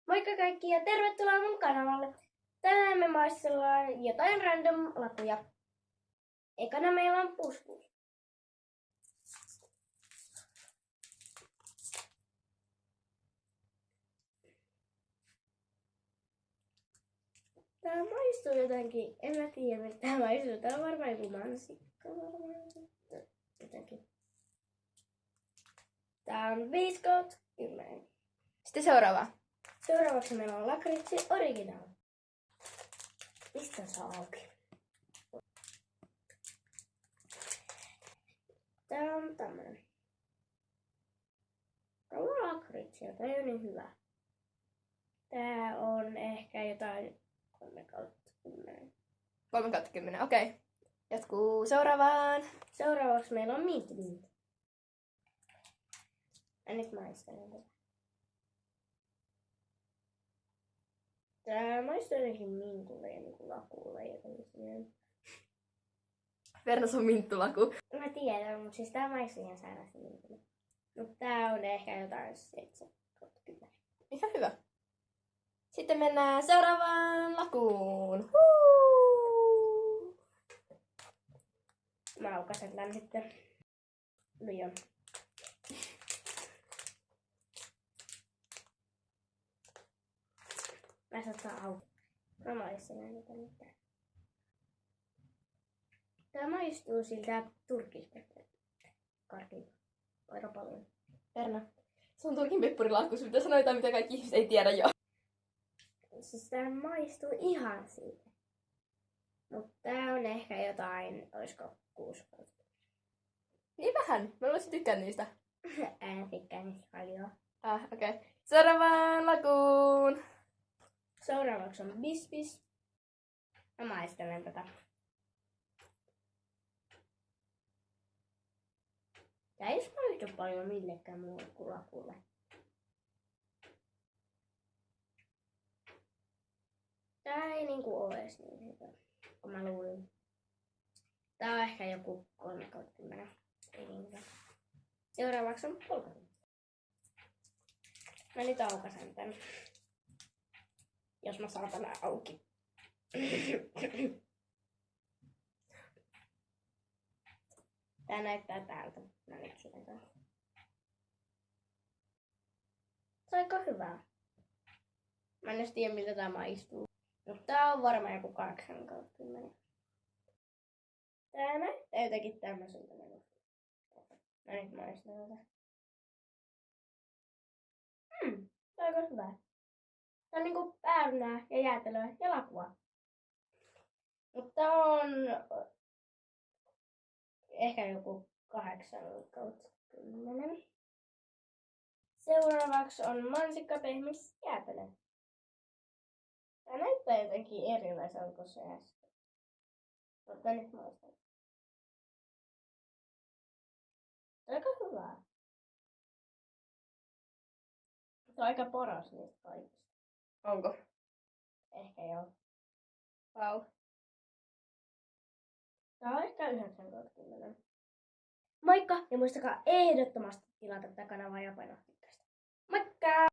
Moikka kaikki ja tervetuloa mun kanavalle. Tänään me maistellaan jotain random lakuja. Ekana meillä on pusbus. Tää maistuu jotenkin, en mä tiedä miltä tää maistuu. Tää on varmaan joku mansikka varmaan. Jotenkin. Tää on 5/10. Sitten seuraava. Seuraavaksi meillä on lakritsi original. Mistä saa auki? Tää on tämmönen. Tää on lakritsia, tää ei ole niin hyvä. Tää on ehkä jotain 3/10. 3/10, okei. Okay. Jatkuu seuraavaan. Seuraavaksi meillä on mint. Ja nyt maistelen tätä. Tää maistuu jotenkin mintulle ja niinku lakulle jotenkin. Vernos on minttulaku. Mä tiedän, mutta siis tää maistuu ihan sairaasti mintulle. Mutta tää on ehkä jotain 7/10. Ihan hyvä. Sitten mennään seuraavaan lakuun. Mä aukasen tän sitten liian. Mä saatan auki. Mä maistelen tätä mitään. Tää maistuu siltä turkiskarkilta. Aika paljon. Verna. Se on Turkin peppurilaakku. Sun pitää sanoa jotain, mitä kaikki ihmiset ei tiedä jo. Siis tää maistuu ihan siitä. Mut tää on ehkä jotain, oisko 6/10. Niin vähän. Mä olisin tykkään niistä. En tykkää niistä paljon. Okei. Okay. Seuraavaan lakuun. Seuraavaksi on bispis. Mä maistelen tätä. Tää ei maistu paljon millekään muulle kuin lakulle. Tää ei niinku oo edes niin hyvä, kun mä luulin. Tää on ehkä joku 3/10. Ei niin hyvä. Seuraavaksi on polkari. Mä nyt aukasen tän. Jos mä saan tän auki. Tää näyttää täältä. Mä nyt syventän. Se on aika hyvää. Mä en edes tiedä miltä tää maistuu. Mutta tää on varmaan joku 8/10. Tää näyttää jotenkin tämmöseltä. Mä nyt maistan tätä. Tää on aika hyvää. Tää on niinku päärynää ja jäätelöä ja lakua. Mutta tää on ehkä joku 8/10. Seuraavaksi on mansikka, pehmis, jäätelö. Tää näyttää jotenkin erilaiselta kuin se äsken. Mutta nyt maistan. Se on aika hyvää. Se on aika paras niistä kaikista. Onko? Ehkä joo. Wow. Tää on ehkä 9/10. Moikka ja muistakaa ehdottomasti tilata tätä kanavaa ja painaa tykkäystä. Moikka!